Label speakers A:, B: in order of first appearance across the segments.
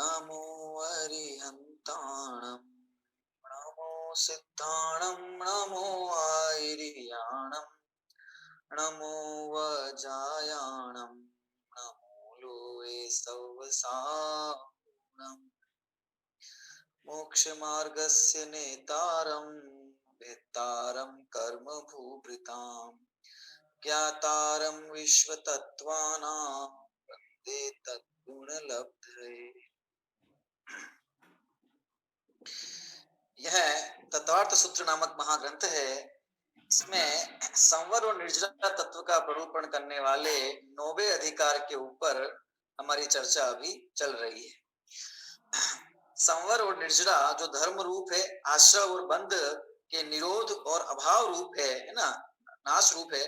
A: नमो अरिहन्ताणं नमो सिद्धाणं नमो आयर्याणं नमो वज्रायाणं नमो लोये सवसानम् मोक्षमार्गस्य नेतारं भेत्तारं कर्मभूभृतां ज्ञातारं विश्वतत्त्वानां वन्दे तद्गुणलब्धये। यह तत्वार्थ सूत्र नामक महाग्रंथ है। इसमें संवर और निर्जरा तत्व का प्ररूपण करने वाले 9वें अधिकार के ऊपर हमारी चर्चा अभी चल रही है। संवर और निर्जरा जो धर्म रूप है, आश्रय और बंध के निरोध और अभाव रूप है ना, नाश रूप है,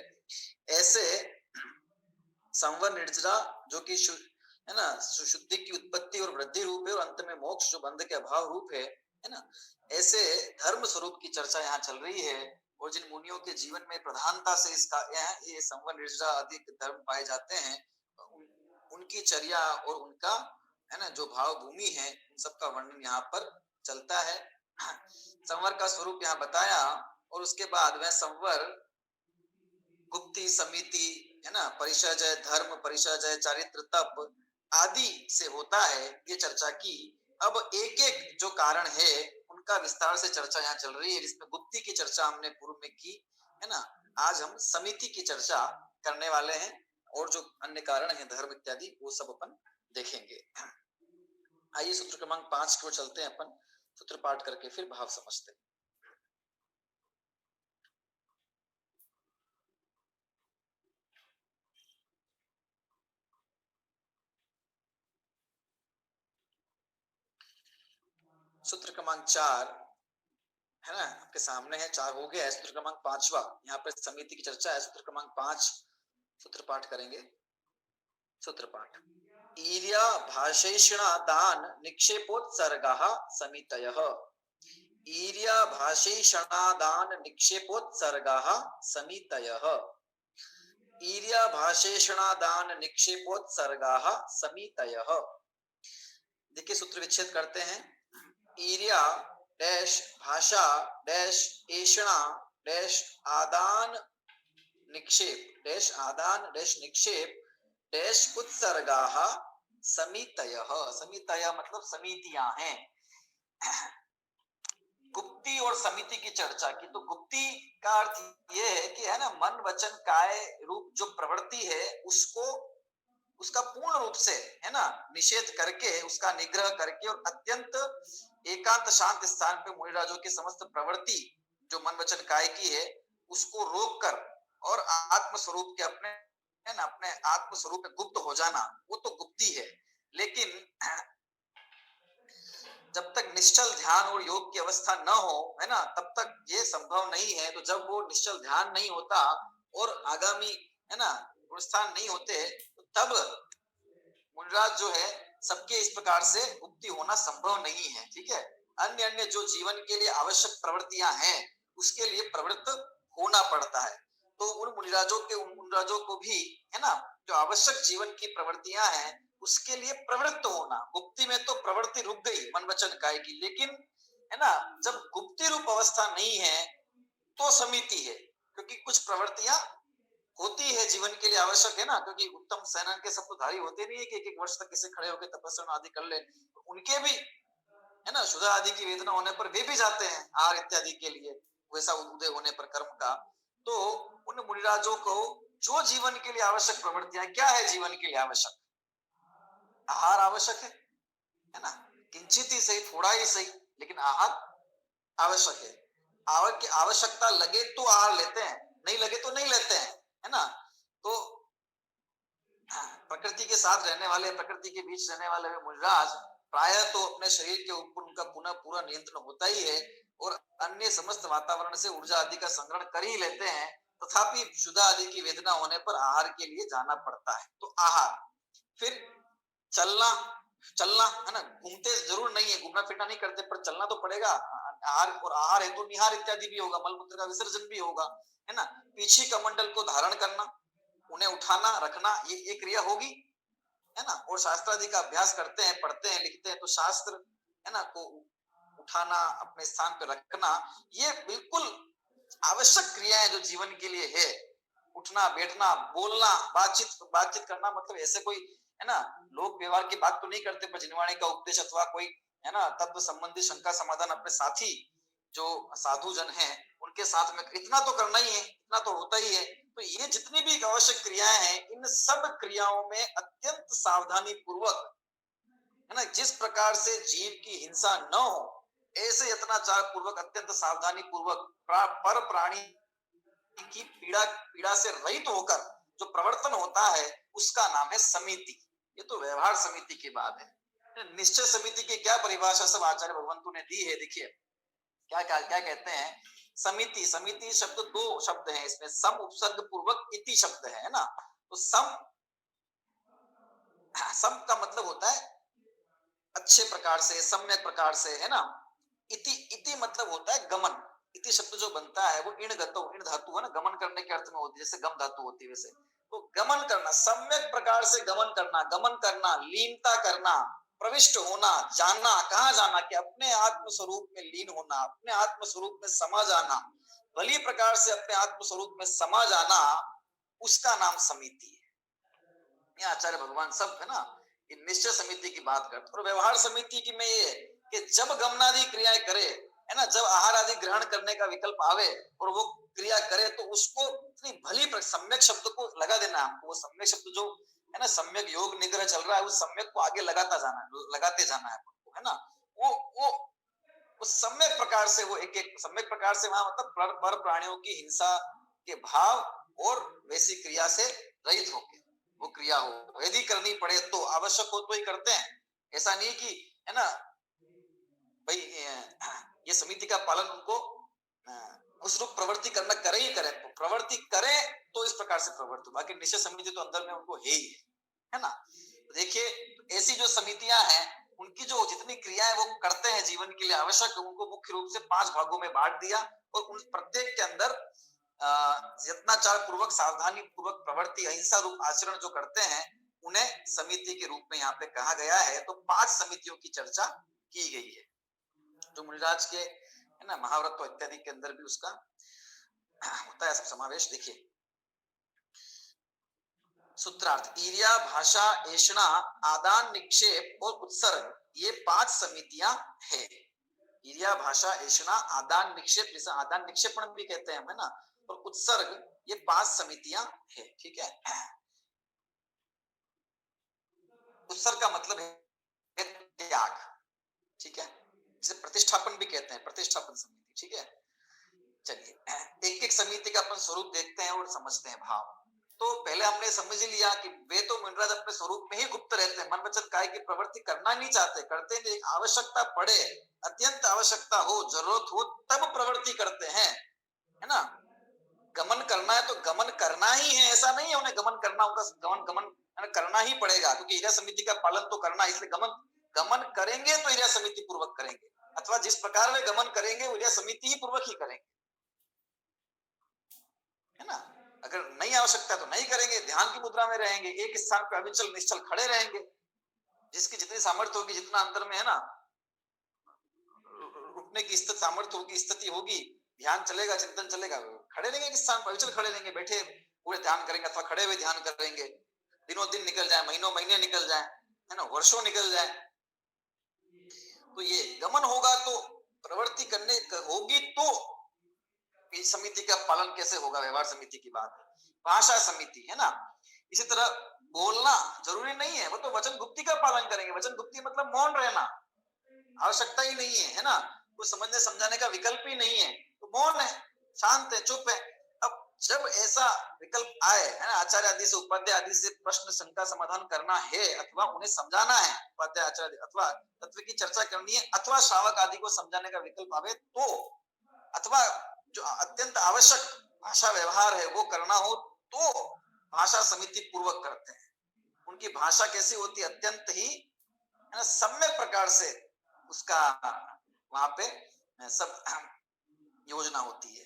A: ऐसे संवर निर्जरा जो कि है ना शुद्धि की उत्पत्ति और वृद्धि रूप है, और अंत में मोक्ष जो बंध के अभाव रूप है ना, ऐसे धर्म स्वरूप की चर्चा यहाँ चल रही है। और जिन मुनियों के जीवन में प्रधानता से इसका ये संवर निर्जरा अधिक धर्म पाए जाते हैं, उनकी चर्या और उनका है ना जो भाव भूमि है, उन सबका वर्णन यहाँ पर चलता है। संवर का स्वरूप यहाँ बताया, और उसके बाद वह संवर गुप्ति, समिति, है ना, परिचर्या, धर्म, परिचर्या, चारित्र, तप आदि से होता है, ये चर्चा की। अब एक एक जो कारण है उनका विस्तार से चर्चा यहाँ चल रही है, जिसमें गुप्ति की चर्चा हमने पूर्व में की है ना। आज हम समिति की चर्चा करने वाले हैं, और जो अन्य कारण है धर्म इत्यादि वो सब अपन देखेंगे। आइए सूत्र क्रमांक 5 की ओर चलते हैं अपन, सूत्र पाठ करके फिर भाव समझते हैं। सूत्र क्रमांक 4 है ना, आपके सामने है। 4 हो गया है, सूत्र क्रमांक 5वां यहाँ पर समिति की चर्चा है। सूत्र क्रमांक 5 सूत्र पाठ करेंगे। सूत्र पाठ: ईर्या भाषेषणा दान निक्षेपोत्सर्गः समितयः। ईर्या भाषेषणा दान निक्षेपोत्सर्गः समितयः। ईर्या भाषेषणा दान निक्षेपोत्सर्गः समितयः। देखिए सूत्र विच्छेद करते हैं। ईर्या डैश भाषा डैश एषणा डैश आदान निक्षेप डैश आदान डैश निक्षेप डैश उत्सर्गाः समितयः। समितयः मतलब समितियां हैं। गुप्ति और समिति की चर्चा की, तो गुप्ति का अर्थ ये है कि है ना, मन वचन काय रूप जो प्रवृत्ति है उसको उसका पूर्ण रूप से है ना निषेध करके, उसका निग्रह करके, और अत्यंत एकांत शांत स्थान पे मुनिराजों की समस्त प्रवृत्ति जो मन वचन काय की है उसको रोककर और आत्म स्वरूप के अपने है ना अपने आत्म स्वरूप में गुप्त हो जाना, वो तो गुप्ति है। लेकिन जब तक निश्चल ध्यान और योग की अवस्था न हो है ना, तब तक ये संभव नहीं है। तो जब वो निश्चल ध्यान नहीं होता और आगामी है ना स्थान नहीं होते, तो तब मुनिराज जो है सबके इस प्रकार से मुक्ति होना संभव नहीं है। ठीक है, अन्य अन्य जो जीवन के लिए आवश्यक प्रवृत्तियां हैं उसके लिए प्रवृत्त होना पड़ता है। तो उन मुनिराजों को भी है ना जो आवश्यक जीवन की प्रवृत्तियां हैं उसके लिए प्रवृत्त होना। गुप्ति में तो प्रवृत्ति रुक गई मन वचन काय की, लेकिन है ना जब गुप्ति रूप अवस्था नहीं है तो समिति है, क्योंकि कुछ प्रवृत्तियां होती है जीवन के लिए आवश्यक है ना, क्योंकि उत्तम सेना के सब तो धारी होते नहीं है कि एक वर्ष तक किसे खड़े होकर तपस्या आदि कर ले। उनके भी है ना शुद्ध आदि की वेदना होने पर वे भी जाते हैं आहार इत्यादि के लिए, वैसा उदय होने पर कर्म का। तो उन मुनिराजों को जो जीवन के लिए आवश्यक प्रवृत्तियां, क्या है जीवन के लिए आवश्यक? आहार आवश्यक है ना, किंचित ही सही, थोड़ा ही सही, लेकिन आहार आवश्यक है। आहार की आवश्यकता लगे तो आहार लेते हैं, नहीं लगे तो नहीं लेते हैं, है ना। तो प्रकृति के साथ रहने वाले, प्रकृति के बीच रहने वाले मुनिराज प्रायः तो अपने शरीर के ऊपर उनका पुनः पूरा नियंत्रण होता ही है, और अन्य समस्त वातावरण से ऊर्जा आदि का संग्रहण कर ही लेते हैं। तथापि शुद्ध आदि की वेदना होने पर आहार के लिए जाना पड़ता है। तो आहार, फिर चलना है ना, घूमते जरूर नहीं है, घूमना फिरना नहीं करते, पर चलना तो पड़ेगा। आहार, और आहार है तो निहार इत्यादि भी होगा, मलमूत्र का विसर्जन भी होगा, है ना। पीछे कमंडल को धारण करना, उन्हें उठाना रखना, ये क्रिया होगी। है ना, और शास्त्रादि का अभ्यास करते हैं, पढ़ते हैं, लिखते हैं, तो शास्त्र है ना को उठाना, अपने स्थान पे रखना, ये बिल्कुल आवश्यक क्रियाएं जो जीवन के लिए है। उठना, बैठना, बोलना, बातचीत बातचीत करना, मतलब ऐसे कोई है ना लोक व्यवहार की बात तो नहीं करते, पर जिनवाणी का उपदेश अथवा कोई है ना तत्व संबंधी शंका समाधान अपने साथी जो साधु जन हैं उनके साथ में इतना तो करना ही है, इतना तो होता ही है। तो ये जितनी भी आवश्यक क्रियाएं हैं, इन सब क्रियाओं में अत्यंत सावधानी पूर्वक है ना, जिस प्रकार से जीव की हिंसा न हो, ऐसे यत्नाचार पूर्वक, अत्यंत सावधानी पूर्वक पर प्राणी की पीड़ा पीड़ा से रहित होकर जो प्रवर्तन होता है, उसका नाम है समिति। ये तो व्यवहार समिति की बात है। निश्चय समिति की क्या परिभाषा सब आचार्य भगवंतु ने दी है, देखिए क्या क्या क्या कहते हैं। समिति, समिति शब्द दो शब्द हैं इसमें, सम उपसर्ग पूर्वक इति शब्द है ना। तो सम, सम का मतलब होता है अच्छे प्रकार से, सम्यक प्रकार से, है ना। इति, इति मतलब होता है गमन। इति शब्द जो बनता है वो इण गतो, इण धातु है ना, गमन करने के अर्थ में होती है, जैसे गम धातु होती है वैसे। तो गमन करना, सम्यक प्रकार से गमन करना, गमन करना, लीनता करना, प्रविष्ट होना, जानना, कहाँ जाना, कि अपने आत्म स्वरूप में लीन होना, अपने आत्म स्वरूप में समा जाना, भली प्रकार से अपने आत्म स्वरूप में समा जाना, उसका नाम समिति है। आचार्य भगवान सब है ना निश्चय समिति की बात करते। और व्यवहार समिति की में ये कि जब गमनादि क्रियाएं करे, है ना, जब आहार आदि ग्रहण करने का विकल्प आवे और वो क्रिया करे, तो उसको इतनी भली सम्यक शब्द को लगा देना। वो सम्यक शब्द जो है ना, सम्यक योग निग्रह चल रहा है, उस सम्यक को आगे लगाता जाना, लगाते जाना है, है ना। वो सम्यक प्रकार से, वो एक एक सम्यक प्रकार से, वहां मतलब पर प्राणियों की हिंसा के भाव और वैसी क्रिया से रहित होके वो क्रिया हो। यदि करनी पड़े तो, आवश्यक हो तो ही करते हैं, ऐसा नहीं कि है ना भाई ये समिति का पालन उनको उस रूप प्रवृत्ति करना करे ही करे, प्रवृत्ति करे तो इस प्रकार से प्रवृत्ति, बाकी निश्चय समिति तो अंदर में उनको है ना। देखिए ऐसी जो समितियां हैं, उनकी जो जितनी क्रियाएं वो करते हैं जीवन के लिए आवश्यक, उनको मुख्य रूप से 5 भागों में बांट दिया, और उन प्रत्येक के अंदर यत्नाचार पूर्वक, सावधानी पूर्वक प्रवृत्ति, अहिंसा रूप आचरण जो करते हैं, उन्हें समिति के रूप में यहाँ पे कहा गया है। तो 5 समितियों की चर्चा की गई है, जो मुनिराज के है ना महाव्रत इत्यादि के अंदर भी उसका होता है सब समावेश। देखिए सूत्रार्थ, ईर्या, भाषा, ऐषणा, आदान निक्षेप और उत्सर्ग, ये 5 समितियां है। ईर्या, भाषा, ऐषणा, आदान निक्षेप, जिसे आदान निक्षेपण भी कहते हैं हम, है ना, और उत्सर्ग, ये 5 समितियां है। ठीक है, उत्सर्ग का मतलब है त्याग। ठीक है, जिसे प्रतिष्ठापन भी कहते हैं, प्रतिष्ठापन समिति। ठीक है, चलिए एक एक समिति का अपन स्वरूप देखते हैं और समझते हैं भाव। तो पहले हमने समझ लिया कि वे तो मुनिराज अपने स्वरूप में ही गुप्त रहते हैं, मन वचन काया की प्रवृत्ति करना नहीं चाहते, करते नहीं, आवश्यकता पड़े, अत्यंत आवश्यकता हो, जरूरत हो, तब प्रवृत्ति करते हैं, है ना। गमन करना है तो गमन करना ही है, ऐसा नहीं है उन्हें गमन करना, उनका गमन गमन करना ही पड़ेगा, क्योंकि ईर्या समिति का पालन तो करना, इसलिए गमन गमन करेंगे तो ईर्या समिति पूर्वक करेंगे, अथवा जिस प्रकार वे गमन करेंगे ईर्या समिति ही पूर्वक ही करेंगे, है ना। अगर नहीं आवश्यकता तो नहीं करेंगे, ध्यान की मुद्रा में रहेंगे, एक स्थान पर अविचल निश्चल खड़े रहेंगे। जिसकी जितनी सामर्थ्य होगी, जितना अंदर में है ना रुकने की स्थिति सामर्थ्य होगी, स्थिति होगी, ध्यान चलेगा, चिंतन चलेगा, खड़े रहेंगे, किस स्थान पर अविचल खड़े रहेंगे, बैठे पूरे ध्यान करेंगे, अथवा खड़े हुए ध्यान करेंगे। दिनों दिन निकल जाए, महीनों महीने निकल जाए, है ना, वर्षों निकल जाए, तो ये गमन होगा तो प्रवृत्ति करने होगी, तो समिति का पालन कैसे होगा, व्यवहार समिति की बात है। भाषा समिति, है ना, इसी तरह बोलना जरूरी नहीं है, वो तो वचन गुप्ती का पालन करेंगे। वचन गुप्ती मतलब मौन रहना, आवश्यकता ही नहीं है, है ना, कुछ समझने समझाने का विकल्प ही नहीं है, तो मौन है, शांत है, चुप है। अब जब ऐसा विकल्प आए, है ना, आचार्य आदि से, उपाध्याय आदि से प्रश्न शंका समाधान करना है, अथवा उन्हें समझाना है, उपाध्याय आचार्य, अथवा तत्व की चर्चा करनी है, अथवा श्रावक आदि को समझाने का विकल्प आवे, तो अथवा जो अत्यंत आवश्यक भाषा व्यवहार है वो करना हो, तो भाषा समिति पूर्वक करते हैं। उनकी भाषा कैसी होती है, अत्यंत ही है ना सम्यक प्रकार से उसका वहां पे सब योजना होती है।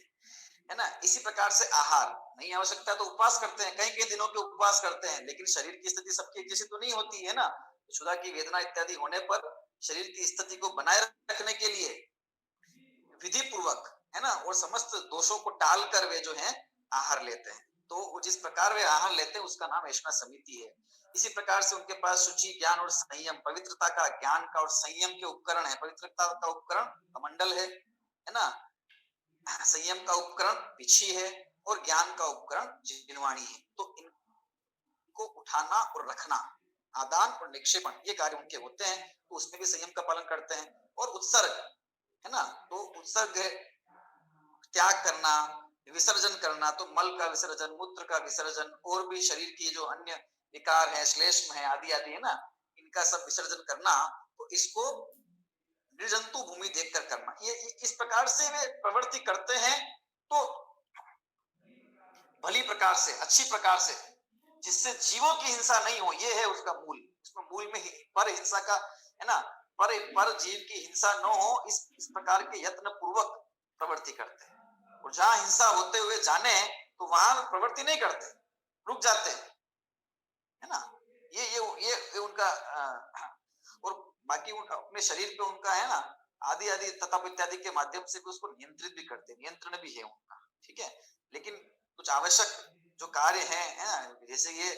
A: है ना। इसी प्रकार से आहार नहीं आवश्यकता तो उपवास करते हैं, कई कई दिनों के उपवास करते हैं, लेकिन शरीर की स्थिति सबकी एक जैसी तो नहीं होती है ना। क्षुधा की वेदना इत्यादि होने पर शरीर की स्थिति को बनाए रखने के लिए विधि पूर्वक, है ना, और समस्त दोषों को टाल कर वे जो है आहार लेते हैं। तो जिस प्रकार वे आहार लेते हैं उसका नाम ऐष्णा समिति है। इसी प्रकार से उनके पास शुचि, ज्ञान और संयम, पवित्रता का, ज्ञान का और संयम के उपकरण है। पवित्रता का उपकरण कमंडल है ना, संयम का उपकरण पिछी है और ज्ञान का उपकरण जिनवाणी है। तो इनको उठाना और रखना, आदान और निक्षेपण, ये कार्य उनके होते हैं। तो उसमें भी संयम का पालन करते हैं। और उत्सर्ग, है ना, तो उत्सर्ग त्याग करना, विसर्जन करना, तो मल का विसर्जन, मूत्र का विसर्जन, और भी शरीर की जो अन्य विकार है, श्लेष्म है आदि आदि, है ना, इनका सब विसर्जन करना। तो इसको निर्जंतु भूमि देखकर करना। ये इस प्रकार से वे प्रवृत्ति करते हैं, तो भली प्रकार से, अच्छी प्रकार से, जिससे जीवों की हिंसा नहीं हो। ये है उसका मूल। उसमें मूल में पर हिंसा का, है ना, पर जीव की हिंसा न हो, इस प्रकार के यत्न पूर्वक प्रवृत्ति करते हैं। और जहां हिंसा होते हुए जाने तो वहां प्रवृत्ति नहीं करते, रुक जाते हैं, है ना। ये उनका और बाकी अपने शरीर पे उनका, है ना, आदि आदि तथा इत्यादि के माध्यम से भी उसको नियंत्रित भी करते हैं, नियंत्रण भी है उनका, ठीक है। लेकिन कुछ आवश्यक जो कार्य है ना, जैसे ये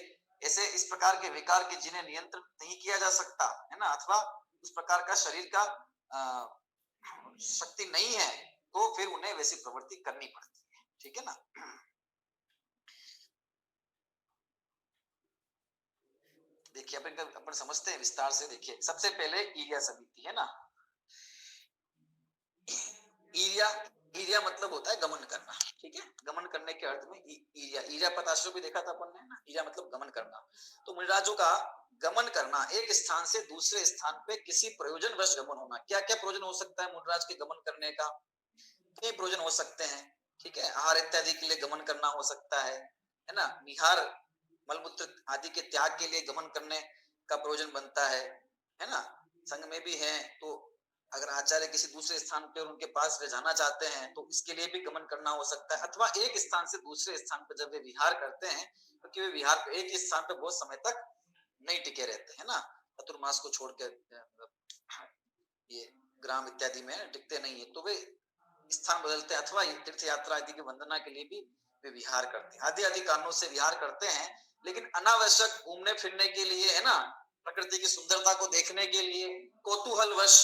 A: ऐसे इस प्रकार के विकार के जिन्हें नियंत्रित नहीं किया जा सकता, है ना, अथवा उस प्रकार का शरीर का शक्ति नहीं है, तो फिर उन्हें वैसी प्रवृत्ति करनी पड़ती है, ठीक है ना। देखिए अपन समझते हैं विस्तार से। देखिए सबसे पहले ईर्या समिति, है ना। ईर्या, ईर्या मतलब होता है गमन करना, ठीक है। गमन करने के अर्थ में ईर्या, ईर्या पताश्रय भी देखा था अपन ने ना। ईर्या मतलब गमन करना। तो मुनिराजों का गमन करना, एक स्थान से दूसरे स्थान पे किसी प्रयोजन वश गमन होना। क्या क्या प्रयोजन हो सकता है मुनिराज के गमन करने का? कई प्रयोजन हो सकते हैं, ठीक है। आहार इत्यादि के लिए गमन करना हो सकता है ना। निहार, मलमूत्र आदि के त्याग के लिए गमन करने का प्रयोजन बनता है ना। संघ में भी है, तो अगर आचार्य किसी दूसरे स्थान पे और उनके पास वे जाना चाहते हैं तो इसके लिए भी गमन करना हो सकता है। अथवा एक स्थान से दूसरे स्थान पर जब वे विहार करते हैं, क्योंकि वे विहार पे एक ही स्थान पे बहुत समय तक नहीं टिके रहते, है ना। चतुर्मास को छोड़ के ये ग्राम इत्यादि में टिकते नहीं है, तो वे स्थान बदलते हैं, अथवा तीर्थ यात्रा आदि की वंदना के लिए भी वे विहार करते हैं। आदि आदि कारणों से विहार करते हैं। लेकिन अनावश्यक घूमने फिरने के लिए, है ना, प्रकृति की सुंदरता को देखने के लिए, कौतूहल वश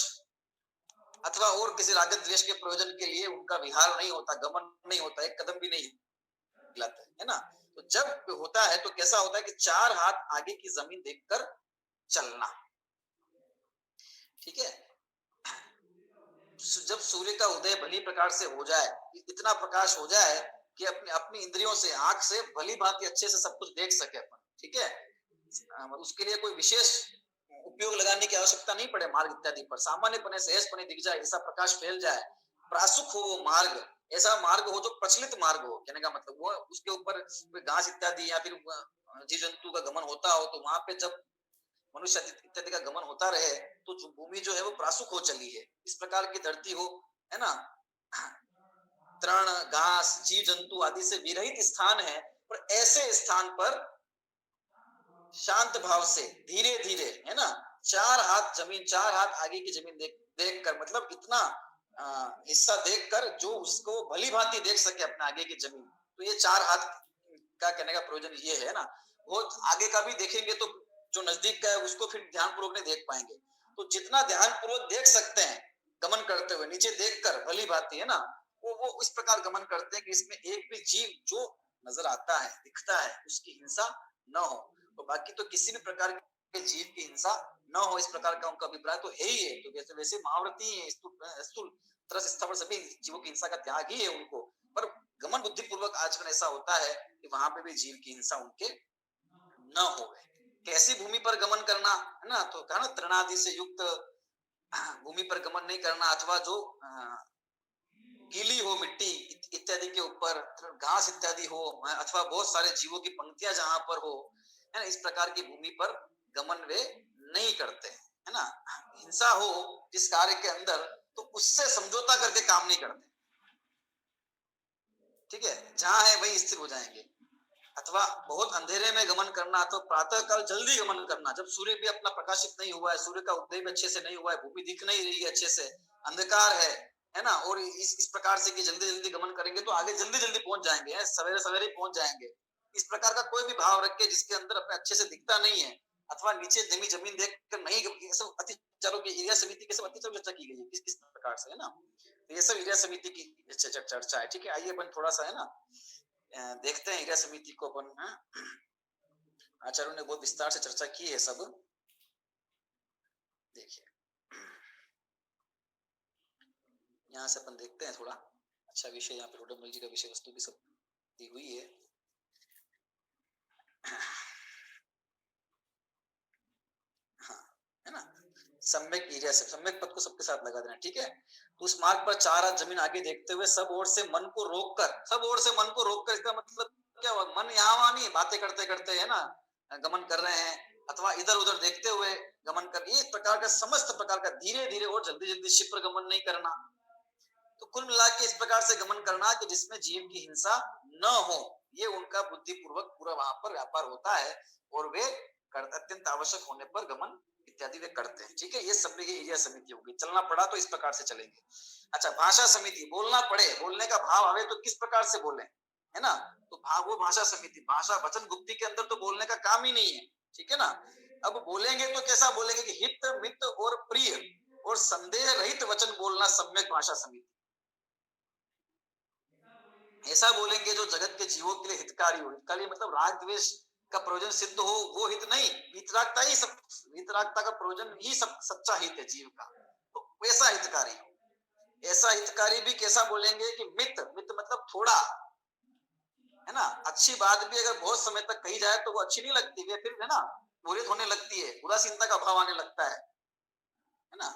A: अथवा और किसी रागत द्वेष के प्रयोजन के लिए उनका विहार नहीं होता, गमन नहीं होता, एक कदम भी नहीं हिलाते, है ना। तो जब होता है तो कैसा होता है कि 4 हाथ आगे की जमीन देखकर चलना, ठीक है। जब सूर्य का उदय भली प्रकार से हो जाए, इतना प्रकाश हो जाए कि अपनी अपनी इंद्रियों से, आंख से भली भांति अच्छे से सब कुछ देख सके अपन, ठीक है। उसके लिए कोई विशेष उपयोग लगाने की आवश्यकता नहीं पड़े। मार्ग इत्यादि पर सामान्य पने, सहज पने दिख जाए, ऐसा प्रकाश फैल जाए, प्रासुक हो वो मार्ग, ऐसा मार्ग हो जो प्रचलित मार्ग हो। कहने का मतलब वो उसके ऊपर कोई घास इत्यादि या फिर जीव जंतु का गमन होता हो, तो वहां पे जब मनुष्य इत्यादि का गमन होता रहे तो जो भूमि जो है वो प्रासुक हो चली है, इस प्रकार की धरती हो, है ना। तृण, घास, जीव जंतु आदि से विरहित स्थान है, और ऐसे स्थान पर शांत भाव से धीरे धीरे, है ना, 4 हाथ जमीन, 4 हाथ आगे की जमीन देख कर, मतलब इतना हिस्सा देखकर जो उसको भली भांति देख सके अपने आगे की जमीन। तो ये 4 हाथ का कहने का प्रयोजन ये है ना। बहुत आगे का भी देखेंगे तो जो नजदीक का है उसको फिर ध्यान पूर्वक नहीं देख पाएंगे। तो जितना ध्यान पूर्वक देख सकते हैं गमन करते हुए, नीचे देखकर भली भांति, है ना, वो इस प्रकार गमन करते हैं कि इसमें एक भी जीव जो नजर आता है, दिखता है, उसकी हिंसा न हो। तो बाकी तो किसी भी प्रकार के जीव की हिंसा न हो, इस प्रकार का उनका अभिप्राय तो है ही है। तो वैसे वैसे महाव्रती है, स्थूल तरस स्थावर सभी जीवों की हिंसा का त्याग ही है उनको। पर गमन बुद्धि पूर्वक आचरण ऐसा होता है कि वहां पे भी जीव की हिंसा उनके न हो। कैसी भूमि पर गमन करना, है ना, तो कहा ना तृणादि से युक्त भूमि पर गमन नहीं करना, अथवा जो गीली हो मिट्टी इत्यादि के ऊपर, घास इत्यादि हो, अथवा बहुत सारे जीवों की पंक्तियां जहां पर हो, है ना, इस प्रकार की भूमि पर गमन वे नहीं करते, है ना। हिंसा हो जिस कार्य के अंदर, तो उससे समझौता करके काम नहीं करते। ठीक है, जहां है वहीं स्थिर हो जाएंगे। अथवा बहुत अंधेरे में गमन करना, तो प्रातः काल जल्दी गमन करना, जब सूर्य भी अपना प्रकाशित नहीं हुआ है, सूर्य का उदय भी अच्छे से नहीं हुआ है, भूमि दिख नहीं रही है अच्छे से, अंधकार है ना, और इस प्रकार से कि जल्दी जल्दी गमन करेंगे तो आगे जल्दी जल्दी पहुंच जाएंगे, सवेरे सवेरे पहुंच जाएंगे। इस प्रकार का कोई भी भाव रख के जिसके अंदर अपने अच्छे से दिखता नहीं है, अथवा नीचे जमी जमीन देख कर नहीं, ये सब अतिचारों की एरिया समिति के सब अतिचार चर्चा की गई है किस किस प्रकार से, है ना। तो ये सब एरिया समिति की चर्चा है। ठीक है, आइए अपन थोड़ा सा, है ना, देखते हैं एरिया समिति को अपन। आचार्यों ने बहुत विस्तार से चर्चा की है सब। देखिए यहाँ से अपन देखते हैं थोड़ा अच्छा विषय, यहाँ पे रोडमल जी का विषय वस्तु भी सब दी हुई है। हाँ, है ना, सम्यक एरिया से सम्यक पद को सबके साथ लगा देना। ठीक है, तो उस मार्ग पर 4 हाथ जमीन आगे देखते हुए सब ओर से मन को रोककर, सब ओर से मन को रोककर, इसका मतलब क्या हुआ, मन यहाँ वहां नहीं, बातें करते करते, है ना, गमन कर रहे हैं, अथवा इधर उधर देखते हुए गमन कर, इस प्रकार का समस्त प्रकार का धीरे धीरे और जल्दी जल्दी क्षिप्र गमन नहीं करना। तो कुल मिला के इस प्रकार से गमन करना कि जिसमें जीव की हिंसा न हो, ये उनका बुद्धिपूर्वक पूरा वहां पर व्यापार होता है, और वे अत्यंत आवश्यक होने पर गमन इत्यादि वे करते हैं। ठीक है, ये सब ये एरिया समिति होगी। चलना पड़ा तो इस प्रकार से चलेंगे। अच्छा, भाषा समिति, बोलना पड़े, बोलने का भाव आवे तो किस प्रकार से बोले, है ना, तो वो भाषा समिति, भाषा वचन गुप्ति के अंदर तो बोलने का काम ही नहीं है। ठीक है ना, अब बोलेंगे तो कैसा बोलेंगे कि हित मित और प्रिय और संदेह रहित वचन बोलना सम्यक भाषा समिति। ऐसा बोलेंगे जो जगत के जीवों के लिए हितकारी हो। हितकारी मतलब राग द्वेष का प्रयोजन सिद्ध हो, वो हित नहीं, वीतरागता ही सब, वीतरागता का प्रयोजन ही सब सच्चा हित है जीव का, तो वैसा हितकारी हो। ऐसा हितकारी भी कैसा बोलेंगे कि मित, मित मतलब थोड़ा, है ना, अच्छी बात भी अगर बहुत समय तक कही जाए तो वो अच्छी नहीं लगती, वे फिर, है ना, बोरियत होने लगती है, उदासीनता का भाव आने लगता है ना।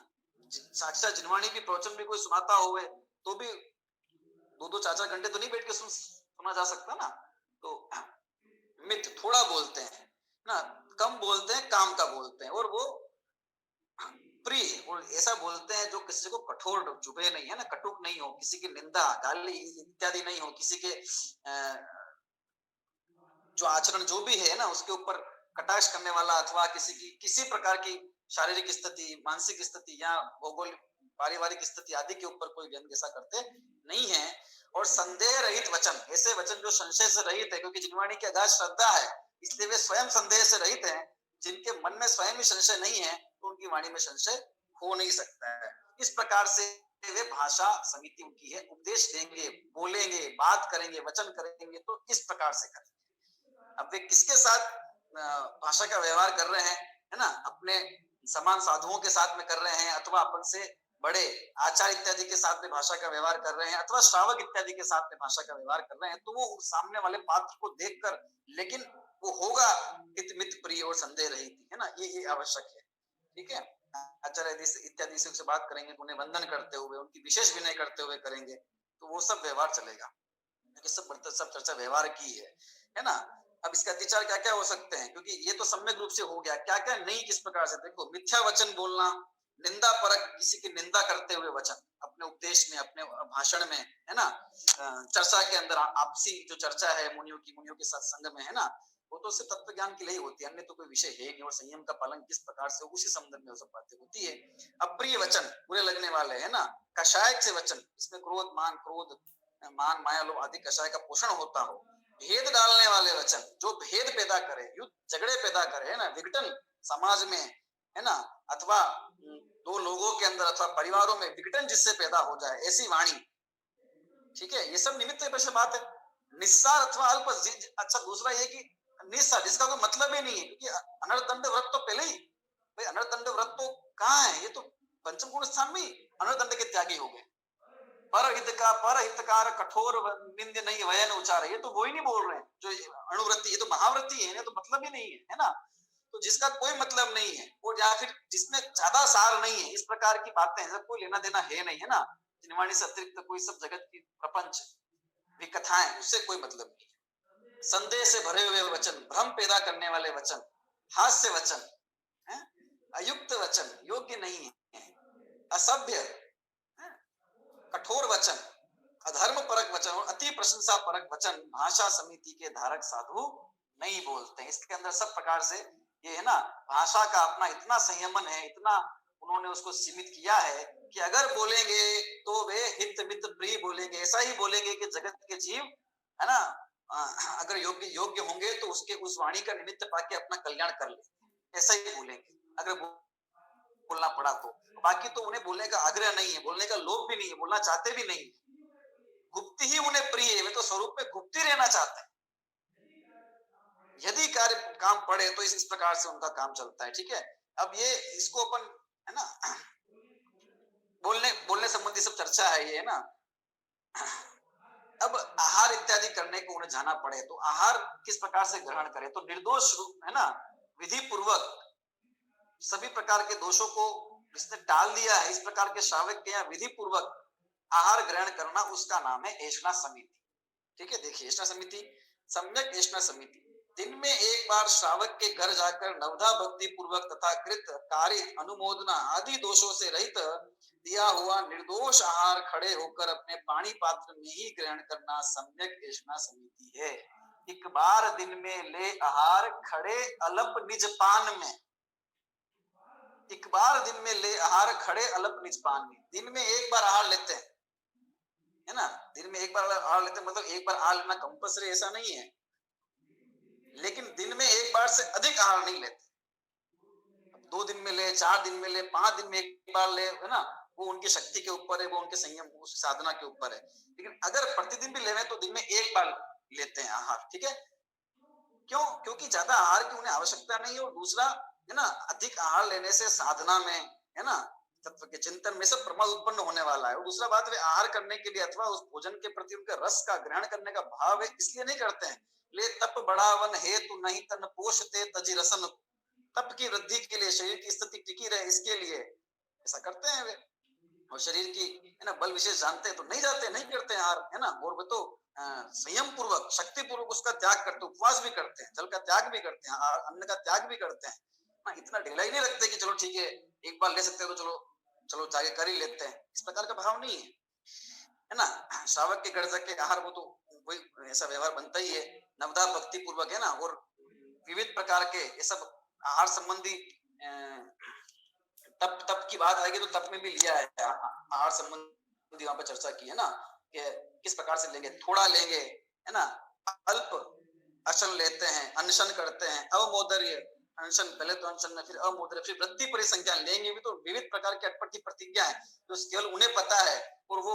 A: साक्षात जिनवाणी की प्रवचन भी कोई सुनाता हुए तो भी 2-2 4-4 घंटे तो नहीं बैठ के सुना जा सकता ना। तो मित थोड़ा बोलते हैं ना, कम बोलते हैं, काम का बोलते हैं, और वो प्रिय, और ऐसा बोलते हैं जो किसी को कठोर चुभे नहीं, है ना, कटुक नहीं हो, किसी की निंदा गाली इत्यादि नहीं हो, किसी के जो आचरण जो भी है ना उसके ऊपर कटाक्ष करने वाला, अथवा किसी की किसी प्रकार की शारीरिक स्थिति, मानसिक स्थिति या भौगोलिक पारिवारिक स्थिति आदि के ऊपर कोई व्यंग ऐसा करते नहीं है। और संदेह रहित वचन, ऐसे वचन जो संशय से रहित है, क्योंकि जिनवाणी की अगाध श्रद्धा है इसलिए वे स्वयं संदेह से रहित हैं। जिनके मन में स्वयं ही संशय नहीं है तो उनकी वाणी में संशय हो नहीं सकता है। इस प्रकार से वे भाषा समिति उनकी है, उपदेश देंगे, बोलेंगे, बात करेंगे, वचन करेंगे तो इस प्रकार से करेंगे। अब वे किसके साथ भाषा का व्यवहार कर रहे हैं, है ना, अपने समान साधुओं के साथ में कर रहे हैं, अथवा अपन से बड़े आचार्य इत्यादि के साथ में भाषा का व्यवहार कर रहे हैं, अथवा श्रावक इत्यादि के साथ में भाषा का व्यवहार कर रहे हैं, तो वो सामने वाले पात्र को देखकर, लेकिन वो होगा हित मित प्रिय और संदेह रहित, है ना, ये आवश्यक है। ठीक है, आचार्य इत्यादि से बात करेंगे तो उन्हें वंदन करते हुए, उनकी विशेष विनय करते हुए करेंगे, तो वो सब व्यवहार चलेगा। सब चर्चा व्यवहार की है ना। अब इसका अतिचार क्या क्या हो सकते हैं, क्योंकि ये तो सम्यक रूप से हो गया, क्या क्या नहीं किस प्रकार से, देखो, मिथ्या वचन बोलना, निंदा परक, किसी की निंदा करते हुए वचन अपने उपदेश में, अपने भाषण में, है ना, चर्चा के अंदर आपसी जो चर्चा है मुनियों के साथ संग में, है ना, वो तो सिर्फ तत्व ज्ञान के लिए ही होती है, अन्य तो कोई विषय है नहीं, और संयम का पालन किस प्रकार से उसी संदर्भ में वो सब बातें होती है। अप्रिय वचन, बुरे लगने वाले, है ना, कषाय से वचन, इसमें क्रोध मान माया लोभ आदि कषाय का पोषण होता हो। भेद डालने वाले वचन, जो भेद पैदा करे, युद्ध झगड़े पैदा करे, है ना, विघटन समाज में, है ना, अथवा दो लोगों के अंदर अथवा परिवारों में विघटन जिससे पैदा हो जाए, ऐसी वाणी। ठीक है, ये सब निमित्त है बात है। निस्सार अथवा अल्प, अच्छा दूसरा ये कि निस्सार, जिसका कोई मतलब ही नहीं है, क्योंकि अनर्दंड व्रत तो पहले ही, भाई अनर्दंड व्रत तो कहाँ है, ये तो पंचम गुण स्थान में अनर्दंड के त्यागी हो गए। पर हितकार कठोर निंद नहीं वयन उचार, ये तो वो ही नहीं बोल रहे हैं जो अणुवृत्ति, ये तो महावृत्ति है, तो मतलब ही नहीं है ना, तो जिसका कोई मतलब नहीं है, और या फिर जिसमें ज्यादा सार नहीं है, इस प्रकार की बातें हैं, कोई लेना देना है नहीं, है ना, जिनवाणी से अतिरिक्त कोई सब जगत की प्रपंच भी कथाएं, उससे कोई मतलब नहीं है। संदेह से भरे हुए वचन, भ्रम पैदा करने वाले वचन, हास्य वचन, अयुक्त वचन, योग्य नहीं है, असभ्य, कठोर वचन, अधर्म परक वचन और अति प्रशंसा परक वचन भाषा समिति के धारक साधु नहीं बोलते। इसके अंदर सब प्रकार से ये है ना, भाषा का अपना इतना संयमन है, इतना उन्होंने उसको सीमित किया है कि अगर बोलेंगे तो वे हित मित प्रिय बोलेंगे। ऐसा ही बोलेंगे कि जगत के जीव है ना, अगर योग्य योग्य होंगे तो उसके उस वाणी का निमित्त पाके अपना कल्याण कर ले, ऐसा ही बोलेंगे अगर बोलना पड़ा तो। बाकी तो उन्हें बोलने का आग्रह नहीं है, बोलने का लोभ भी नहीं है, बोलना चाहते भी नहीं। गुप्ती ही उन्हें प्रिय है, वे तो स्वरूप में गुप्ती रहना चाहते हैं। यदि कार्य काम पड़े तो इस प्रकार से उनका काम चलता है। ठीक है, अब ये इसको अपन है ना, बोलने बोलने संबंधी सब चर्चा है ये, है ना। अब आहार इत्यादि करने को उन्हें जाना पड़े तो आहार किस प्रकार से ग्रहण करें, तो निर्दोष रूप है ना, विधि पूर्वक सभी प्रकार के दोषों को इसने टाल दिया है। इस प्रकार के श्रावक के यहाँ विधि पूर्वक आहार ग्रहण करना, उसका नाम है ऐष्णा समिति। ठीक है, देखिए ऐष्णा समिति, सम्यक ऐष्णा समिति, दिन में एक बार श्रावक के घर जाकर नवधा भक्ति पूर्वक तथा कृत कारित अनुमोदना आदि दोषों से रहित दिया हुआ निर्दोष आहार खड़े होकर अपने पानी पात्र में ही ग्रहण करना सम्यक ऐष्णा समिति है। एक बार दिन में ले आहार खड़े अलप निज पान में, एक बार दिन में ले आहार खड़े अलप निज पान में, दिन में एक बार आहार लेते हैं, है ना, दिन में एक बार आहार लेते हैं, मतलब एक बार आहार लेना कंपल्सरी ऐसा नहीं है, लेकिन दिन में एक बार से अधिक आहार नहीं लेते। 2 दिन में ले, 4 दिन में ले, 5 दिन में एक बार ले, है ना, वो उनकी शक्ति के ऊपर है, वो उनके संयम उस साधना के ऊपर है। लेकिन अगर प्रतिदिन भी लेवे तो दिन में एक बार लेते हैं आहार। ठीक है, क्यों? क्योंकि ज्यादा आहार की उन्हें आवश्यकता नहीं है, और दूसरा है ना, अधिक आहार लेने से साधना में है ना, तत्व के चिंतन में सब प्रमाद उत्पन्न होने वाला है। और दूसरा बात, वे आहार करने के लिए अथवा उस भोजन के प्रति उनके रस का ग्रहण करने का भाव है इसलिए नहीं करते हैं। ले तप बढ़ावन हेतु नहीं तन पोषते तजी रसन, तप की वृद्धि के लिए, शरीर की स्थिति टिकी रहे इसके लिए ऐसा करते हैं वे। और शरीर की है ना बल विशेष जानते हैं तो नहीं जाते, नहीं करते हैं आहार, है ना। और वो तो संयम पूर्वक शक्ति पूर्वक उसका त्याग करते, उपवास भी करते हैं, जल का त्याग भी करते हैं, अन्न का त्याग भी करते हैं। इतना ढिलाई नहीं रखते कि चलो ठीक है एक बार ले सकते हैं तो चलो चलो जाके कर ही लेते हैं, इस प्रकार का भाव नहीं है ना। श्रावक के घर जाके आहार, वो तो वही ऐसा व्यवहार बनता ही है, नवदा भक्ति पूर्वक, है ना। और विविध प्रकार के ये सब आहार संबंधी तप तप की बात आएगी तो तप में भी लिया है आहार संबंधी, वहां पर चर्चा की है ना, कि किस प्रकार से लेंगे, थोड़ा लेंगे, है ना, अल्प अशन लेते हैं, अनशन करते हैं, अवमोदर्य अनशन, पहले तो अनशन में फिर अवमोदर्य, फिर वृत्ति परिसंख्या लेंगे भी तो विविध प्रकार की अटपटी प्रतिज्ञा है जो तो केवल उन्हें पता है, और वो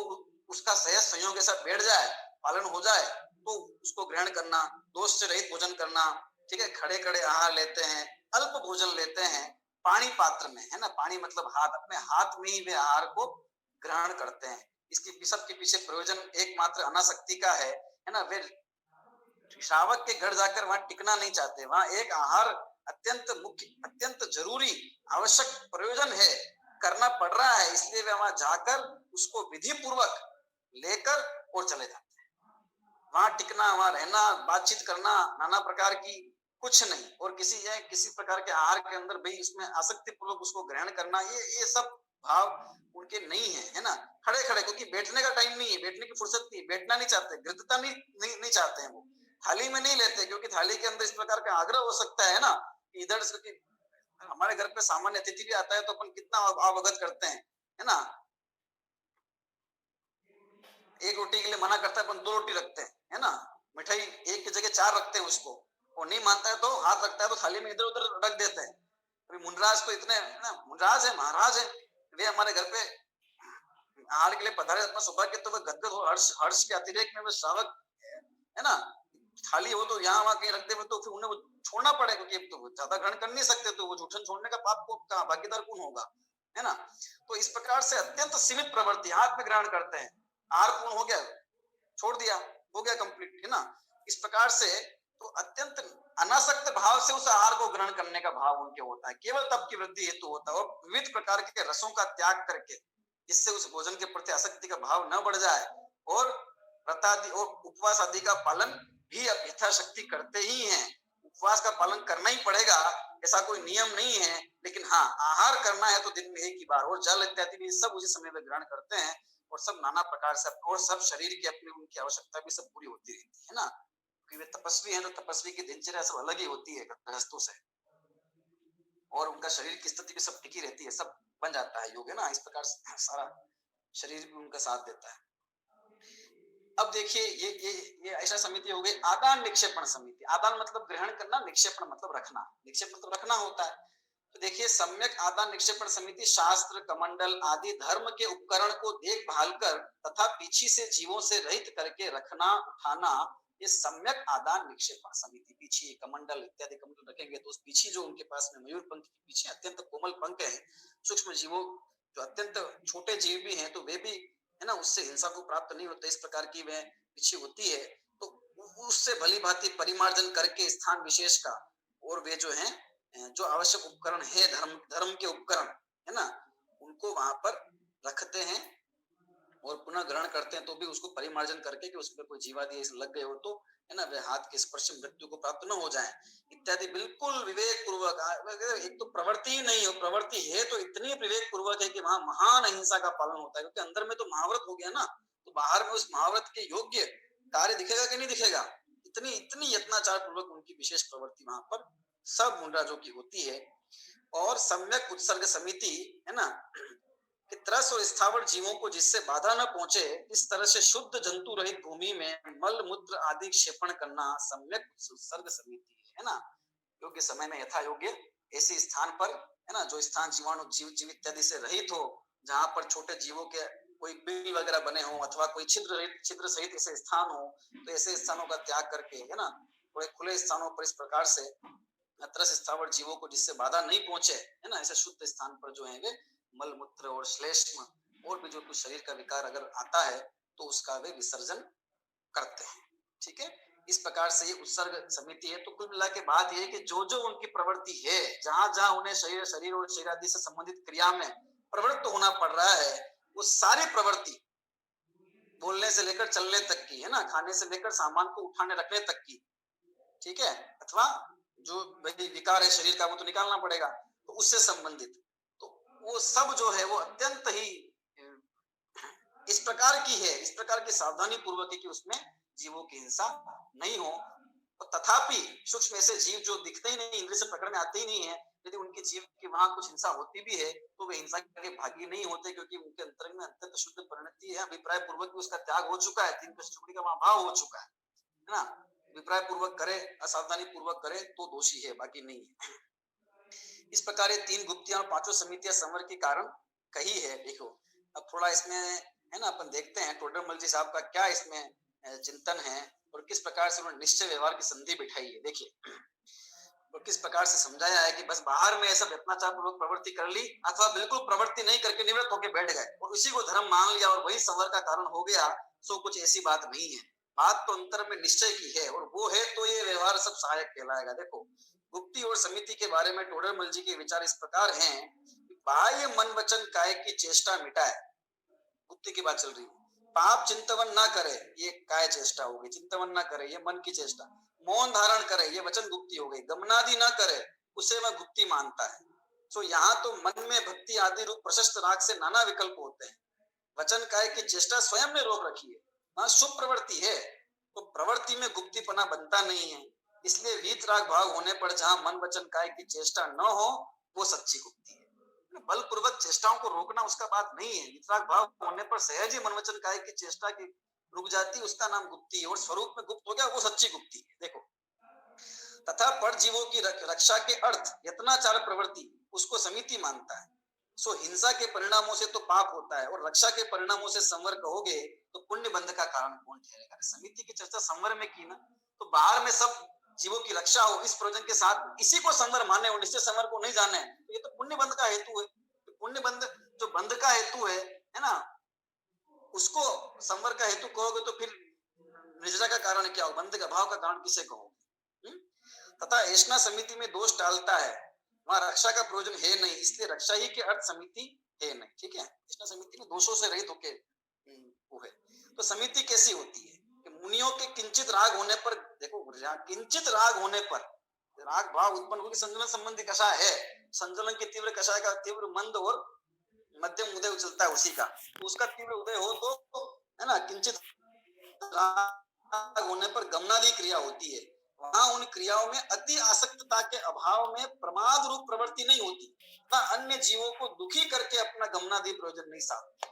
A: उसका सहज संयोग के साथ बैठ जाए, पालन हो जाए तो उसको ग्रहण करना, दोष से रहित भोजन करना। ठीक है, खड़े खड़े आहार लेते हैं, अल्प भोजन लेते हैं, पानी पात्र में, है ना, पानी मतलब हाथ, अपने हाथ में ही वे आहार को ग्रहण करते हैं। इसके सब के पीछे प्रयोजन एकमात्र अनासक्ति का है ना। वे श्रावक के घर जाकर वहां टिकना नहीं चाहते, वहां एक आहार अत्यंत मुख्य, अत्यंत जरूरी, आवश्यक प्रयोजन है, करना पड़ रहा है, इसलिए वे वहां जाकर उसको विधि पूर्वक लेकर और चले जाते हैं। वहां टिकना, वहां रहना, बातचीत करना, नाना प्रकार की कुछ नहीं, और किसी प्रकार के आहार के अंदर भाई उसमें आसक्ति पूर्वक उसको ग्रहण करना, ये सब भाव उनके नहीं है, है ना। खड़े खड़े, क्योंकि बैठने का टाइम नहीं है, बैठने की फुर्सत नहीं, बैठना नहीं चाहते, गृद्धता नहीं चाहते हैं वो, थाली में नहीं लेते, क्योंकि थाली के अंदर इस प्रकार का आग्रह हो सकता है ना, इधर से हमारे घर पे सामान्य अतिथि भी आता है तो अपन कितना अवगत करते हैं, है ना, एक रोटी के लिए मना करता है अपन 2 रोटी रखते हैं, है ना, मिठाई एक की जगह 4 रखते हैं उसको, और नहीं मानता है तो हाथ रखता है तो थाली में इधर उधर रख देते हैं। मुनराज तो इतने ना, मुनराज है, महाराज है, वे हमारे घर पे आहार के लिए पधारे, अपना सुबह के तो वे गदगद हो, हर्ष के अतिरेक में वे श्रावक है ना, थाली हो तो यहाँ वहां कहीं रखते हुए तो फिर उन्हें वो छोड़ना पड़े, क्योंकि तो ज्यादा ग्रहण कर नहीं सकते, तो वो जूठन छोड़ने का पाप को कहाँ भागीदार कौन होगा, है ना। तो इस प्रकार से अत्यंत सीमित प्रवृत्ति हाथ में ग्रहण करते हैं, आहार पूर्ण हो गया, छोड़ दिया, हो गया कंप्लीट, है ना। इस प्रकार से तो अत्यंत अनासक्त भाव से उस आहार को ग्रहण करने का भाव उनके होता है, केवल तप की वृद्धि हेतु होता है, और विविध प्रकार के रसों का त्याग करके, जिससे उस भोजन के प्रति आसक्ति का भाव न बढ़ जाए, और व्रत आदि और उपवास आदि का पालन भी अब यथाशक्ति करते ही हैं। उपवास का पालन करना ही पड़ेगा, ऐसा कोई नियम नहीं है, लेकिन हाँ आहार करना है तो दिन में एक ही बार, और जल इत्यादि भी सब उसी समय में ग्रहण करते हैं,
B: और सब नाना प्रकार से, और सब शरीर की अपनी उनकी आवश्यकता भी सब पूरी होती रहती है ना, क्योंकि वे तपस्वी हैं तो तपस्वी की दिनचर्या सब अलग ही होती है गृहस्थों से, और उनका शरीर की स्थिति भी सब टिकी रहती है, सब बन जाता है योग, है ना, इस प्रकार से सारा शरीर भी उनका साथ देता है। अब देखिए ये ऐसा समिति हो गई आदान निक्षेपण समिति। आदान मतलब ग्रहण करना, निक्षेपण मतलब रखना, निक्षेप मतलब रखना होता है। तो देखिए सम्यक आदान निक्षेपण समिति शास्त्र कमंडल आदि धर्म के उपकरण को देखभाल कर तथा पीछे से जीवों से रहित करके रखना उठाना, ये सम्यक आदान निक्षेपण समिति। पीछे कमंडल इत्यादि कमंडल रखेंगे तो उस पीछे जो उनके पास में मयूर पंख के पीछे अत्यंत कोमल पंख है, सूक्ष्म जीवों जो अत्यंत छोटे जीव भी हैं तो वे भी, है ना, उससे हिंसा को प्राप्त नहीं होता, इस प्रकार की वह पीछे होती है। तो उससे भली भांति परिमार्जन करके स्थान विशेष का, और वे जो है जो आवश्यक उपकरण है धर्म के उपकरण, है ना, उनको वहां पर रखते हैं और पुनः ग्रहण करते हैं, तो भी उसको परिमार्जन करके कि उसमें कोई जीवादि लग गए हो तो, है ना, वे हाथ के स्पर्श मृत्यु को प्राप्त न हो जाए इत्यादि, बिल्कुल विवेक पूर्वक। एक तो प्रवृत्ति ही नहीं हो, प्रवृत्ति है तो इतनी विवेक पूर्वक है कि वहां महान अहिंसा का पालन होता है, क्योंकि अंदर में तो महाव्रत हो गया ना, तो बाहर में उस महाव्रत के योग्य कार्य दिखेगा कि नहीं दिखेगा, इतनी इतनी यत्नाचार पूर्वक उनकी विशेष प्रवृत्ति वहां पर सब मुंडराजों की होती है। और सम्यक उत्सर्ग समिति, है ना, कि त्रस और स्थावर जीवों को जिससे बाधा न पहुंचे इस तरह से शुद्ध जंतु रहित भूमि में मल मूत्र आदि क्षेपण करना सम्यक उत्सर्ग समिति है ना। योग्य समय में यथा योग्य ऐसे स्थान पर, है ना, जो स्थान जीवाणु जीव इत्यादि से रहित हो, जहां पर छोटे जीवों के कोई बिल वगैरह बने हो अथवा कोई छिद्र सहित ऐसे स्थान हो, तो ऐसे स्थानों का त्याग करके, है ना, थोड़े खुले स्थानों पर इस प्रकार से त्रस स्थावर जीवों को जिससे बाधा नहीं पहुंचे, है ना, ऐसे शुद्ध स्थान पर जो है वे मल मूत्र और श्लेष्म और भी जो कुछ शरीर का विकार अगर आता है तो उसका वे विसर्जन करते हैं। ठीक है, इस प्रकार से ये उत्सर्ग समिति है। तो कुल मिला के बात ये है कि जो जो उनकी प्रवृत्ति है, जहां जहां उन्हें शरीर और शरीर आदि से संबंधित क्रिया में प्रवृत्त होना पड़ रहा है, वो सारी प्रवृत्ति बोलने से लेकर चलने तक की, है ना, खाने से लेकर सामान को उठाने रखने तक की, ठीक है, अथवा जो विकार है शरीर का वो तो निकालना पड़ेगा, तो उससे संबंधित, तो वो सब जो है वो अत्यंत ही इस प्रकार की है, इस प्रकार की सावधानी पूर्वक है कि उसमें जीवों की हिंसा नहीं हो। तो तथापि सूक्ष्म ऐसे जीव जो दिखते ही नहीं, इंद्रिय से प्रकट में आते ही नहीं है, यदि उनके जीव की वहां कुछ हिंसा होती भी है तो वे हिंसा के भागी नहीं होते, क्योंकि उनके अंतरंग में अत्यंत शुद्ध परिणति है, अभिप्राय पूर्वक उसका त्याग हो चुका है, तीन कष्टुकड़ी का वहां भाव हो चुका है ना। अभिप्राय पूर्वक करे, असावधानी पूर्वक करे तो दोषी है, बाकी नहीं है। इस प्रकार ये तीन गुप्तियां और पांचों समितियां संवर के कारण कही है। देखो अब थोड़ा इसमें, है ना, अपन देखते हैं टोडरमल जी साहब का क्या इसमें चिंतन है और किस प्रकार से उन्होंने निश्चय व्यवहार की संधि बिठाई है। देखिए और किस प्रकार से समझाया है कि बस बाहर में ऐसा व्यपनाचार पूर्वक प्रवृत्ति कर ली अथवा बिल्कुल प्रवृत्ति नहीं करके निवृत्त होकर बैठ गए और उसी को धर्म मान लिया और वही संवर का कारण हो गया, सो कुछ ऐसी बात नहीं है। बात तो अंतर में निश्चय की है और वो है तो ये व्यवहार सब सहायक कहलाएगा। देखो गुप्ती और समिति के बारे में टोडरमल जी के विचार इस प्रकार हैं, बाह्य मन वचन काय की चेष्टा मिटाए, गुप्ती की बात चल रही है। पाप चिंतवन ना करे, ये काय चेष्टा हो गई, चिंतवन ना करे ये मन की चेष्टा, मौन धारण करे ये वचन गुप्ती हो गई, गमनादि ना करे उसे वह गुप्ती मानता है। तो यहाँ तो मन में भक्ति आदि रूप प्रशस्त राग से नाना विकल्प होते हैं, वचन काय की चेष्टा स्वयं ने रोक रखी है, हाँ शुभ प्रवृत्ति है तो प्रवृत्ति में गुप्तीपना बनता नहीं है, इसलिए वीत राग भाव होने पर जहां मन वचन काय की चेष्टा न हो वो सच्ची गुप्ती है। बलपूर्वक चेष्टाओं को रोकना उसका बात नहीं है, वितराग भाव होने पर सहज ही मन वचन काय की चेष्टा की रुक जाती, उसका नाम गुप्ती है और स्वरूप में गुप्त हो गया वो सच्ची गुप्ती है। देखो तथा पर जीवों की रक्षा के अर्थ यत्नाचार प्रवृत्ति उसको समिति मानता है। सो हिंसा के परिणामों से तो पाप होता है और रक्षा के परिणामों से संवर कहोगे तो पुण्य बंध का कारण कौन ठहरेगा। समिति की चर्चा संवर में की ना, तो बाहर में सब जीवों की रक्षा हो इस प्रयोजन के साथ इसी को संवर माने और निश्चय संवर को नहीं जाने, तो ये तो पुण्य बंध का हेतु है। पुण्य बंध जो बंध का हेतु है ना, उसको संवर का हेतु कहोगे तो फिर निर्जरा का कारण क्या हो, बंध का भाव का कारण किसे कहोगे। तथा ऐसा समिति में दोष डालता है, वहां रक्षा का प्रयोजन है नहीं, इसलिए रक्षा ही के अर्थ समिति है नहीं। ठीक है, ऐसा समिति में दोषों से रहित होके वो है। तो समिति कैसी होती है, मुनियों के किंचित राग होने पर, देखो किंचित राग होने पर राग भाव उत्पन्न होगी, संजलन संबंधी कषाय है, संजलन के तीव्र कषाय का तीव्र मंद और मध्यम उदय चलता है उसी का, तो उसका तीव्र उदय हो तो है ना, किंचित राग होने पर गमनादि क्रिया होती है। वहां उन क्रियाओं में अति आसक्तता के अभाव में प्रमाद रूप प्रवृत्ति नहीं होती, अन्य जीवों को दुखी करके अपना गमनादि प्रयोजन नहीं साधती,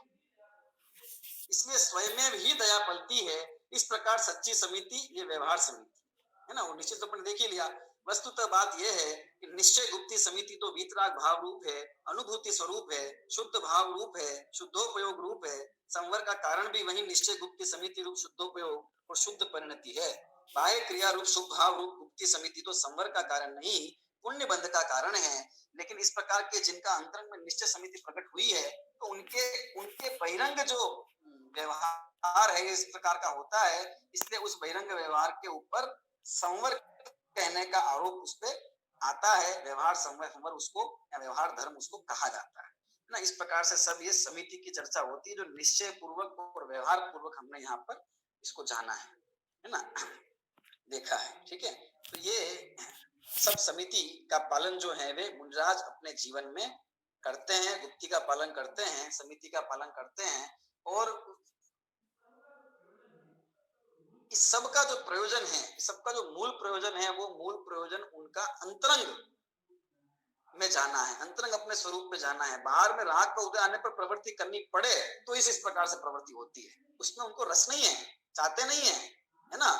B: इसलिए स्वयं में ही दया पलती है। इस प्रकार सच्ची समिति ये व्यवहार समिति है ना, वो निश्चित तो अपन देख ही लिया। वस्तुतः बात यह है कि निश्चय गुप्ती समिति तो वीतराग भाव रूप है, अनुभूति स्वरूप है, शुद्ध भाव रूप है, शुद्धोपयोग रूप है। संवर का कारण भी वही निश्चय गुप्ती समिति रूप शुद्धोपयोग और शुद्ध परिणति है। बाह्य क्रिया रूप शुभ भाव रूप गुप्ती समिति तो संवर का कारण नहीं, पुण्य बंध का कारण है। लेकिन इस प्रकार के जिनका अंतरंग में निश्चय समिति प्रकट हुई है, तो उनके उनके बहिरंग जो व्यवहार है इस प्रकार का होता है, इसलिए उस बहिरंग व्यवहार के ऊपर संवर कहने का आरोप उस पर आता है। व्यवहार संवर उसको या व्यवहार धर्म उसको कहा जाता है ना। इस प्रकार से सब ये समिति की चर्चा होती है, जो निश्चय पूर्वक और व्यवहार पूर्वक हमने यहाँ पर इसको जाना है ना, देखा है। ठीक है, तो ये सब समिति का पालन जो है वे मुनिराज अपने जीवन में करते हैं, गुप्ती का पालन करते हैं, समिति का पालन करते हैं। और इस सब का जो प्रयोजन है, इस सब का जो मूल प्रयोजन है, वो मूल प्रयोजन उनका अंतरंग में जाना है, अंतरंग अपने स्वरूप में जाना है। बाहर में राग का उदय आने पर प्रवृत्ति करनी पड़े तो इस प्रकार से प्रवृत्ति होती है, उसमें उनको रस नहीं है, चाहते नहीं है ना।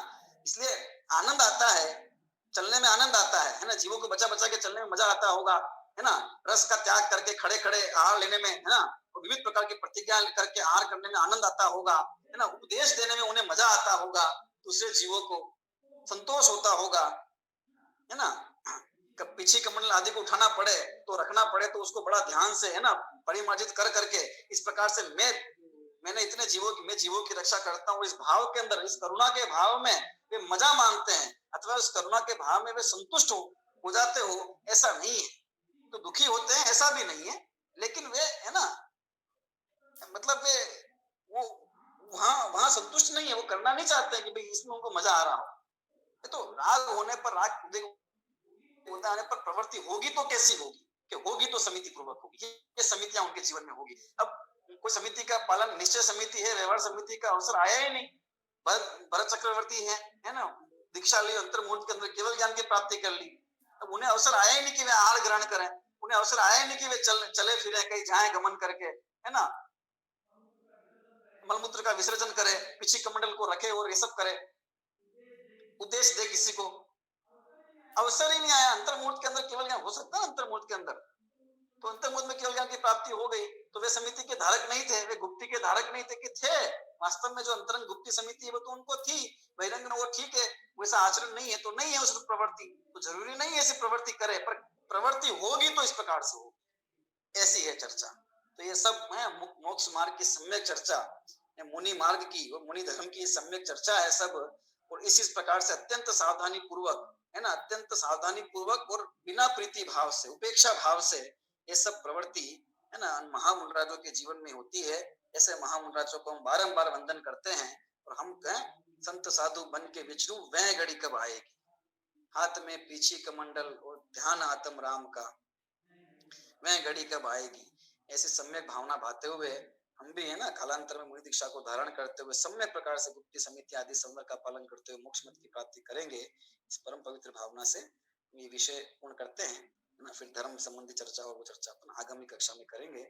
B: इसलिए आनंद आता है, चलने में आनंद आता है ना। जीवों को बचा बचा के चलने में मजा आता होगा, है ना। रस का त्याग करके खड़े खड़े आहार लेने में, है ना, विविध प्रकार की प्रतिज्ञा करके आहार करने में आनंद आता होगा, है ना। उपदेश देने में उन्हें मजा आता होगा, दूसरे जीवों को संतोष होता होगा, है ना। पीछे कमंडल आदि को उठाना पड़े तो रखना पड़े तो उसको बड़ा ध्यान से, है ना, परिमार्जित कर करके इस प्रकार से मैंने इतने जीवों की रक्षा करता हूँ, इस भाव के अंदर, इस करुणा के भाव में वे मजा मानते हैं, अथवा उस करुणा के भाव में वे संतुष्ट हो जाते हो, ऐसा नहीं है। तो दुखी होते हैं ऐसा भी नहीं है, लेकिन वे, है ना, मतलब वे वो वहां संतुष्ट नहीं है, वो करना नहीं चाहते हैं कि भाई इसमें उनको मजा आ रहा हो। तो राग होने पर, राग आने पर प्रवृत्ति होगी तो कैसी होगी, कि होगी तो समिति पूर्वक होगी, ये समितियां उनके जीवन में होगी। अब कोई समिति का पालन, निश्चय समिति है, व्यवहार समिति का अवसर आया ही नहीं। भरत चक्रवर्ती है ना, दीक्षा ली, अंतर्मुहूर्त के अंदर केवल ज्ञान की प्राप्ति कर ली। अब उन्हें अवसर आया ही नहीं कि वे आहार ग्रहण करें, उन्हें अवसर आया ही नहीं कि वे चले फिरे कहीं जाए गमन करके, है ना, मलमूत्र का विसर्जन करे, पिछी कमंडल को रखे और ये सब करे, उपदेश दे किसी को, अवसर ही नहीं आया। अंतर्मुहूर्त के अंदर केवल ज्ञान हो सकता है, अंतर्मुहूर्त के अंदर तो अंतर्मुहूर्त में केवल ज्ञान की प्राप्ति हो गई, तो वे समिति के धारक नहीं थे, वे गुप्ती के धारक नहीं थे, कि थे वास्तव में जो अंतरंग गुप्ती समिति है वो तो उनको थी, बहिरंग में वो ठीक है, वैसा आचरण नहीं है तो नहीं है उस प्रवृत्ति, तो जरूरी नहीं है ऐसी प्रवृत्ति करे, पर प्रवृत्ति होगी तो इस प्रकार से हो, ऐसी है चर्चा। तो ये सब है मोक्ष मार्ग की सम्यक चर्चा, मुनि मार्ग की और मुनि धर्म की सम्यक चर्चा है सब। और इस प्रकार से अत्यंत सावधानी पूर्वक, है ना, अत्यंत सावधानी पूर्वक और बिना प्रीति भाव से, उपेक्षा भाव से ये सब प्रवृत्ति, है ना, महामुनराजों के जीवन में होती है। ऐसे महामुनराजों को हम बारंबार वंदन करते हैं और हम कहें संत साधु बन के विचरू वह घड़ी कब आएगी, हाथ में पीछी कमंडल और ध्यान आत्म राम का, वह घड़ी कब आएगी। ऐसी सम्यक भावना भाते हुए हम भी, है ना, कालांतर में मुनि दीक्षा को धारण करते हुए सम्यक प्रकार से गुप्ती समिति आदि संवर का पालन करते हुए मोक्ष मत की प्राप्ति करेंगे। इस परम पवित्र भावना से ये विषय पूर्ण करते हैं ना। फिर धर्म संबंधी चर्चा और वो चर्चा अपन आगामी कक्षा में करेंगे।